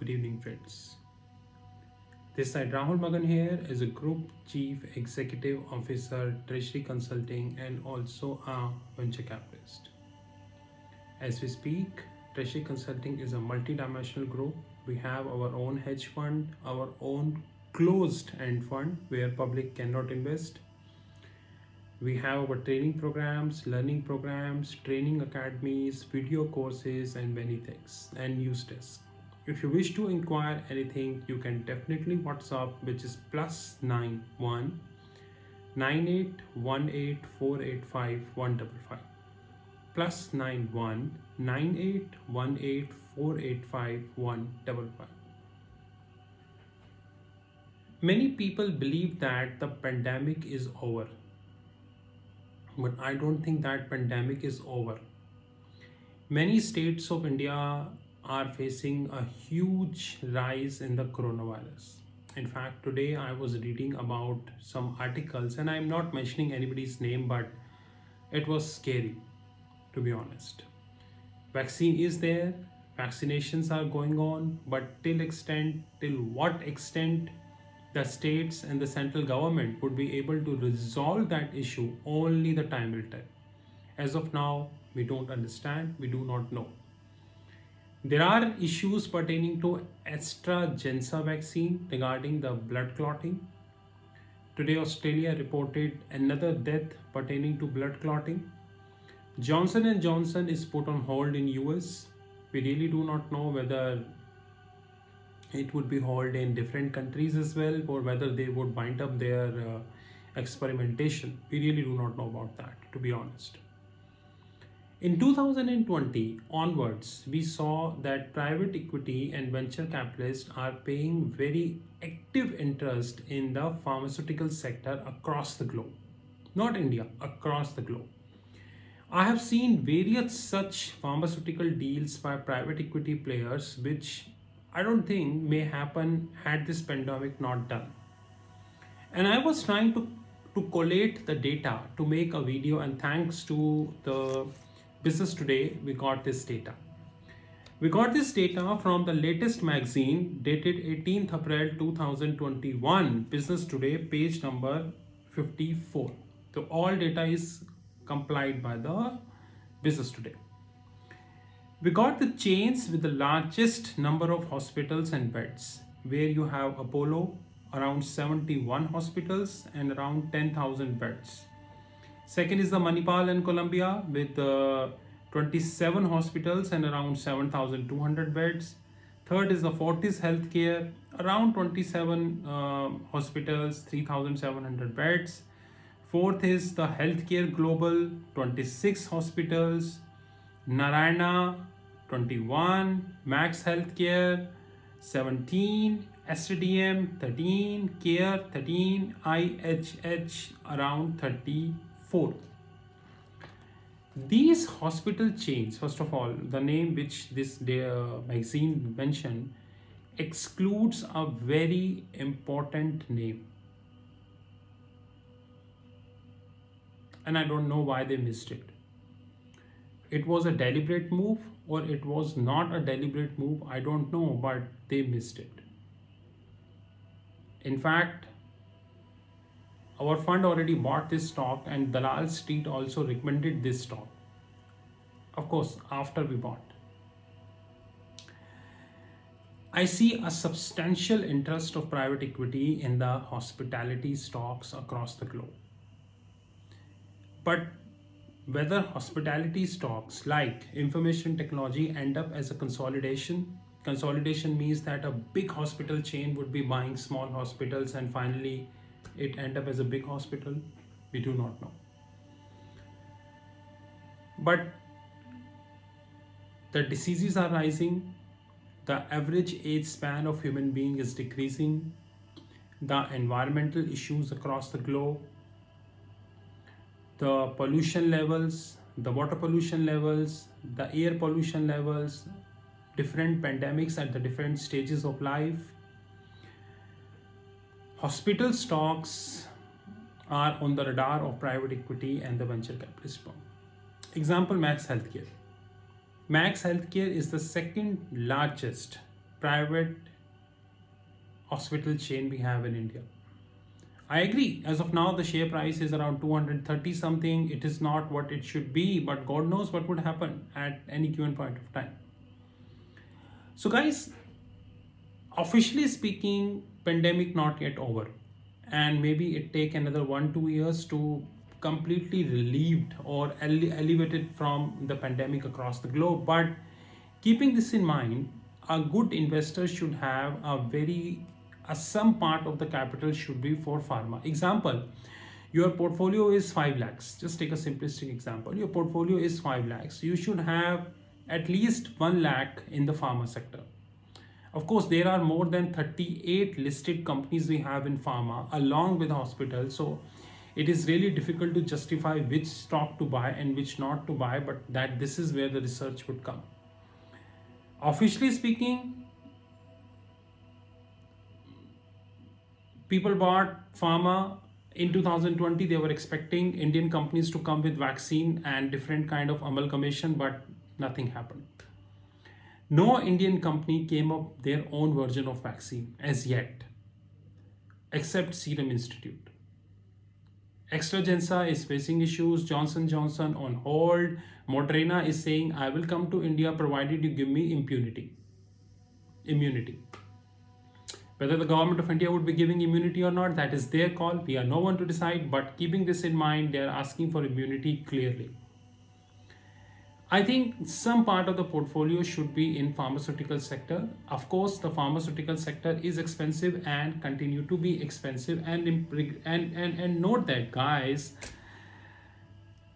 Good evening, friends. This side Rahul Magan here is a Group Chief Executive Officer, Treasury Consulting, and also a venture capitalist. As we speak, Treasury Consulting is a multi-dimensional group. We have our own hedge fund, our own closed-end fund where public cannot invest. We have our training programs, learning programs, training academies, video courses, and many things, and news desk. If you wish to inquire anything, you can definitely WhatsApp, which is +91 9818485155 +91 9818485155. Many people believe that the pandemic is over, but I don't think that pandemic is over. Many states of India are facing a huge rise in the coronavirus. In fact, today I was reading about some articles, and I'm not mentioning anybody's name, but it was scary, to be honest. Vaccine is there, vaccinations are going on, but till what extent the states and the central government would be able to resolve that issue, only the time will tell. As of now, we don't understand, we do not know. There are issues pertaining to AstraZeneca vaccine regarding the blood clotting. Today, Australia reported another death pertaining to blood clotting. Johnson & Johnson is put on hold in US. We really do not know whether it would be held in different countries as well, or whether they would wind up their experimentation. We really do not know about that, to be honest. In 2020 onwards, we saw that private equity and venture capitalists are paying very active interest in the pharmaceutical sector across the globe. Not India, across the globe. I have seen various such pharmaceutical deals by private equity players, which I don't think may happen had this pandemic not done. And I was trying to collate the data to make a video, and thanks to the Business Today, we got this data. We got this data from the latest magazine dated 18th April 2021, Business Today, page number 54. So all data is complied by the Business Today. We got the chains with the largest number of hospitals and beds, where you have Apollo, around 71 hospitals and around 10,000 beds. Second is the Manipal in Colombia with 27 hospitals and around 7,200 beds. Third is the Fortis Healthcare, around 27 hospitals, 3,700 beds. Fourth is the Healthcare Global, 26 hospitals. Narayana, 21. Max Healthcare, 17. STDM, 13. Care, 13. IHH, around 34. These hospital chains, first of all, the name which this magazine mentioned excludes a very important name. And I don't know why they missed it. It was a deliberate move or it was not a deliberate move, I don't know, but they missed it. In fact, our fund already bought this stock and Dalal Street also recommended this stock. Of course, after we bought. I see a substantial interest of private equity in the hospitality stocks across the globe. But whether hospitality stocks like information technology end up as a consolidation means that a big hospital chain would be buying small hospitals and finally it end up as a big hospital, we do not know. But the diseases are rising, the average age span of human being is decreasing, the environmental issues across the globe, the pollution levels, the water pollution levels, the air pollution levels, different pandemics at the different stages of life. Hospital stocks are on the radar of private equity and the venture capitalist firm. Example, Max Healthcare. Max Healthcare is the second largest private hospital chain we have in India. I agree. As of now, the share price is around 230 something. It is not what it should be, but God knows what would happen at any given point of time. So, guys, officially speaking, pandemic not yet over, and maybe it take another 1-2 years to completely relieved or elevated from the pandemic across the globe. But keeping this in mind, a good investor should have some part of the capital should be for pharma. Example, your portfolio is 5 lakhs. Just take a simplistic example. Your portfolio is 5 lakhs. You should have at least 1 lakh in the pharma sector. Of course, there are more than 38 listed companies we have in pharma along with hospitals. So it is really difficult to justify which stock to buy and which not to buy, but that this is where the research would come. Officially speaking, people bought pharma in 2020. They were expecting Indian companies to come with vaccine and different kind of amalgamation, but nothing happened. No Indian company came up their own version of vaccine as yet, except Serum Institute. AstraZeneca is facing issues. Johnson Johnson on hold. Moderna is saying, I will come to India provided you give me immunity. Whether the government of India would be giving immunity or not, that is their call. We are no one to decide. But keeping this in mind, they are asking for immunity clearly. I think some part of the portfolio should be in pharmaceutical sector. Of course, the pharmaceutical sector is expensive and continue to be expensive. And note that, guys,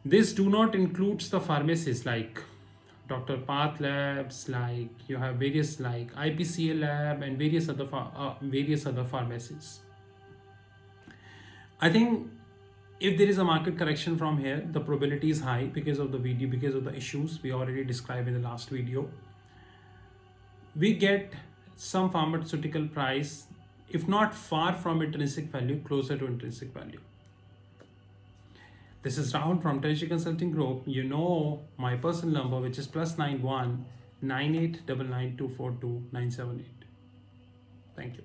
this do not includes the pharmacies like Dr. Path Labs, like you have various like IPCA Lab and various other pharmacies. I think if there is a market correction from here, the probability is high because of the issues we already described in the last video. We get some pharmaceutical price, if not far from intrinsic value, closer to intrinsic value. This is Rahul from Treasury Consulting Group. You know my personal number, which is +91 9899242978. Thank you.